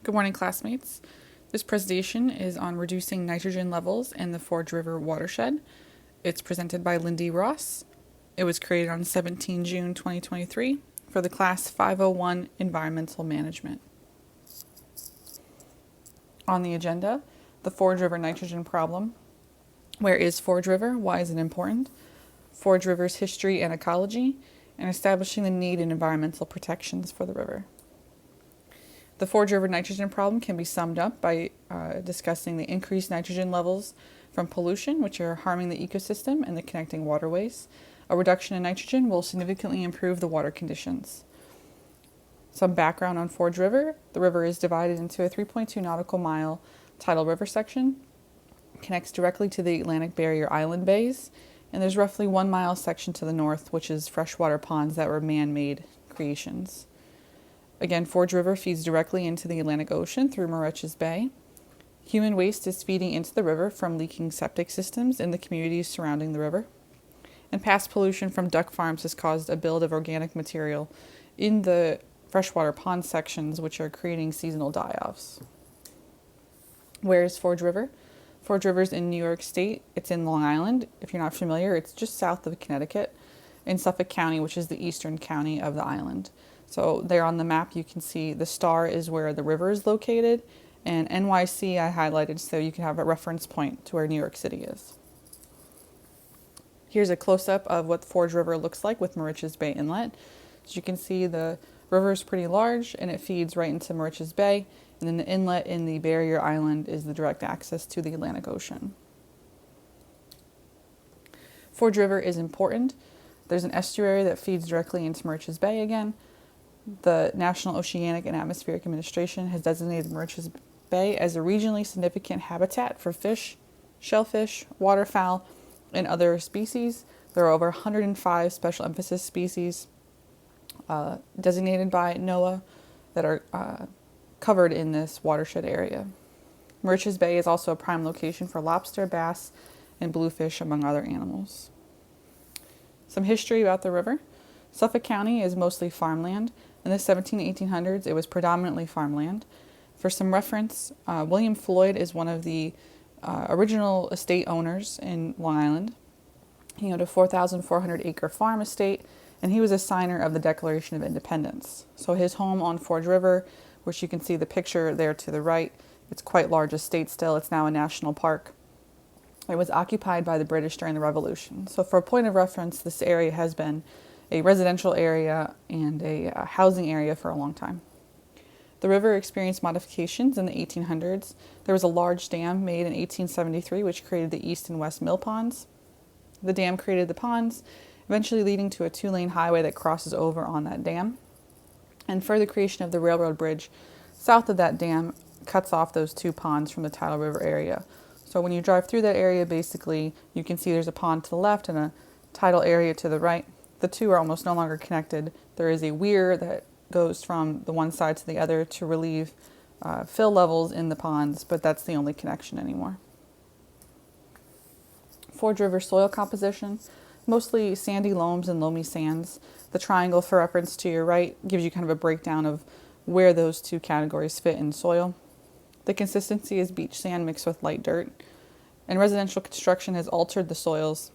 Good morning, classmates. This presentation is on reducing nitrogen levels in the Forge River watershed. It's presented by Lindy Ross. It was created on 17 June 2023 for the Class 501 Environmental Management. On the agenda, the Forge River nitrogen problem. Where is Forge River? Why is it important? Forge River's history and ecology, and establishing the need in environmental protections for the river. The Forge River nitrogen problem can be summed up by discussing the increased nitrogen levels from pollution, which are harming the ecosystem and the connecting waterways. A reduction in nitrogen will significantly improve the water conditions. Some background on Forge River. The river is divided into a 3.2 nautical mile tidal river section, connects directly to the Atlantic Barrier Island bays, and there's roughly 1 mile section to the north, which is freshwater ponds that were man-made creations. Again, Forge River feeds directly into the Atlantic Ocean through Moriches Bay. Human waste is feeding into the river from leaking septic systems in the communities surrounding the river. And past pollution from duck farms has caused a build of organic material in the freshwater pond sections, which are creating seasonal die-offs. Where is Forge River? Forge River is in New York State. It's in Long Island. If you're not familiar, it's just south of Connecticut in Suffolk County, which is the eastern county of the island. So there on the map, you can see the star is where the river is located, and NYC I highlighted so you can have a reference point to where New York City is. Here's a close-up of what the Forge River looks like with Moriches Bay Inlet. As you can see, the river is pretty large, and it feeds right into Moriches Bay, and then the inlet in the Barrier Island is the direct access to the Atlantic Ocean. Forge River is important. There's an estuary that feeds directly into Moriches Bay again. The National Oceanic and Atmospheric Administration has designated Moriches Bay as a regionally significant habitat for fish, shellfish, waterfowl, and other species. There are over 105 special emphasis species designated by NOAA that are covered in this watershed area. Moriches Bay is also a prime location for lobster, bass, and bluefish, among other animals. Some history about the river. Suffolk County is mostly farmland. In the 1800s, it was predominantly farmland. For some reference, William Floyd is one of the original estate owners in Long Island. He owned a 4,400 acre farm estate, and he was a signer of the Declaration of Independence. So his home on Forge River, which you can see the picture there to the right, it's quite large estate still. It's now a national park. It was occupied by the British during the Revolution. So for a point of reference, this area has been a residential area and a housing area for a long time. The river experienced modifications in the 1800s. There was a large dam made in 1873 which created the east and west mill ponds. The dam created the ponds, eventually leading to a 2-lane highway that crosses over on that dam. And further creation of the railroad bridge south of that dam cuts off those 2 ponds from the tidal river area. So when you drive through that area, basically you can see there's a pond to the left and a tidal area to the right. The 2 are almost no longer connected. There is a weir that goes from the one side to the other to relieve fill levels in the ponds, but that's the only connection anymore. Forge River soil composition, mostly sandy loams and loamy sands. The triangle for reference to your right gives you kind of a breakdown of where those 2 categories fit in soil. The consistency is beach sand mixed with light dirt, and residential construction has altered the soils,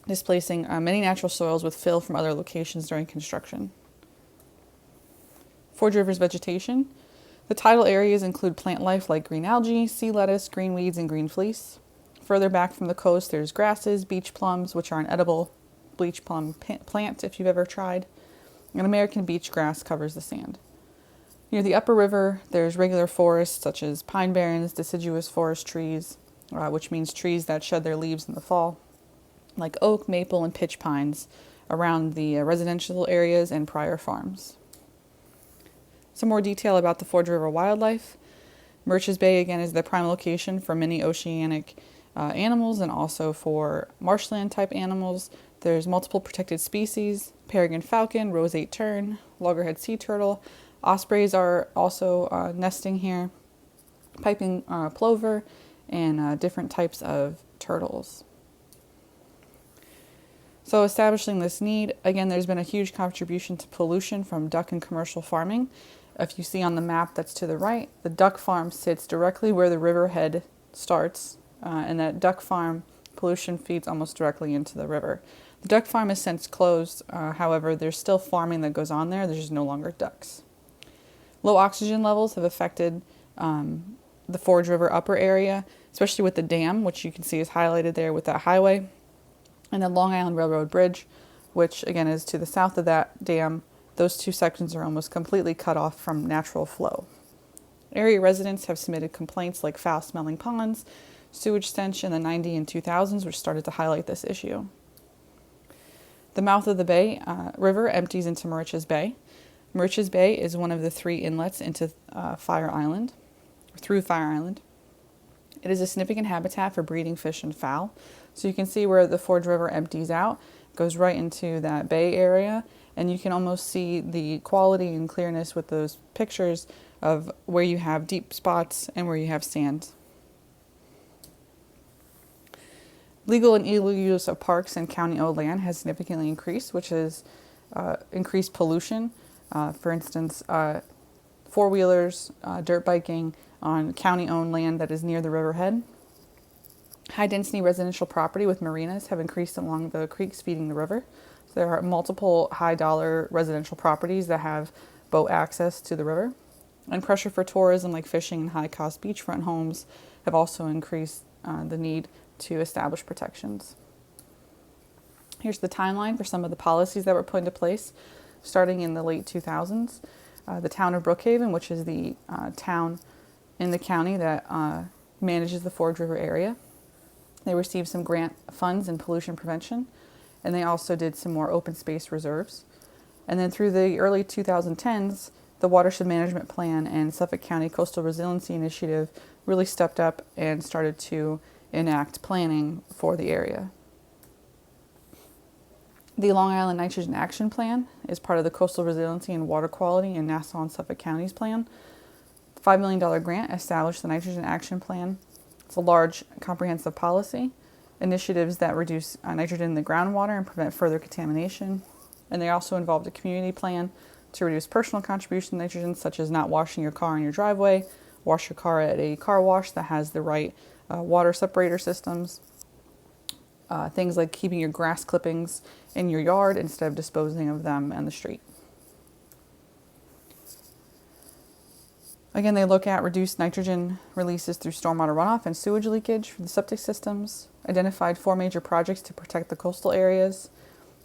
displacing many natural soils with fill from other locations during construction. Forge River's vegetation. The tidal areas include plant life like green algae, sea lettuce, green weeds, and green fleece. Further back from the coast, there's grasses, beach plums, which are an edible beach plum plant if you've ever tried, and American beach grass covers the sand. Near the upper river, there's regular forests such as pine barrens, deciduous forest trees, which means trees that shed their leaves in the fall, like oak, maple, and pitch pines around the residential areas and prior farms. Some more detail about the Forge River wildlife. Moriches Bay, again, is the prime location for many oceanic animals and also for marshland type animals. There's multiple protected species: peregrine falcon, roseate tern, loggerhead sea turtle. Ospreys are also nesting here, piping plover, and different types of turtles. So establishing this need, again, there's been a huge contribution to pollution from duck and commercial farming. If you see on the map that's to the right, the duck farm sits directly where the riverhead starts, and that duck farm pollution feeds almost directly into the river. The duck farm is since closed, however, there's still farming that goes on there, there's just no longer ducks. Low oxygen levels have affected the Forge River upper area, especially with the dam, which you can see is highlighted there with that highway, and the Long Island Railroad Bridge, which again is to the south of that dam. Those two sections are almost completely cut off from natural flow. Area residents have submitted complaints like foul-smelling ponds, sewage stench in the 90s and 2000s, which started to highlight this issue. The mouth of the Bay River empties into Moriches Bay. Moriches Bay is one of the 3 inlets into Fire Island, through Fire Island. It is a significant habitat for breeding fish and fowl. So you can see where the Forge River empties out, goes right into that bay area, and you can almost see the quality and clearness with those pictures of where you have deep spots and where you have sand. Legal and illegal use of parks and county-owned land has significantly increased, which has increased pollution. For instance, four-wheelers, dirt biking on county-owned land that is near the riverhead. High-density residential property with marinas have increased along the creeks feeding the river. So there are multiple high-dollar residential properties that have boat access to the river. And pressure for tourism like fishing and high-cost beachfront homes have also increased the need to establish protections. Here's the timeline for some of the policies that were put into place starting in the late 2000s. The town of Brookhaven, which is the town in the county that manages the Forge River area. They received some grant funds in pollution prevention, and they also did some more open space reserves. And then through the early 2010s, the Watershed Management Plan and Suffolk County Coastal Resiliency Initiative really stepped up and started to enact planning for the area. The Long Island Nitrogen Action Plan is part of the Coastal Resiliency and Water Quality in Nassau and Suffolk Counties plan. The $5 million grant established the Nitrogen Action Plan. It's a large, comprehensive policy, initiatives that reduce nitrogen in the groundwater and prevent further contamination. And they also involved a community plan to reduce personal contribution to nitrogen, such as not washing your car in your driveway, wash your car at a car wash that has the right water separator systems, things like keeping your grass clippings in your yard instead of disposing of them in the street. Again, they look at reduced nitrogen releases through stormwater runoff and sewage leakage for the septic systems, identified 4 major projects to protect the coastal areas,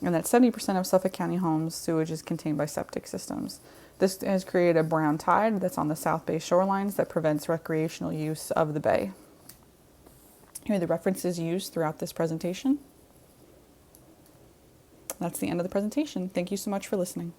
and that 70% of Suffolk County homes' sewage is contained by septic systems. This has created a brown tide that's on the South Bay shorelines that prevents recreational use of the bay. Here are the references used throughout this presentation. That's the end of the presentation. Thank you so much for listening.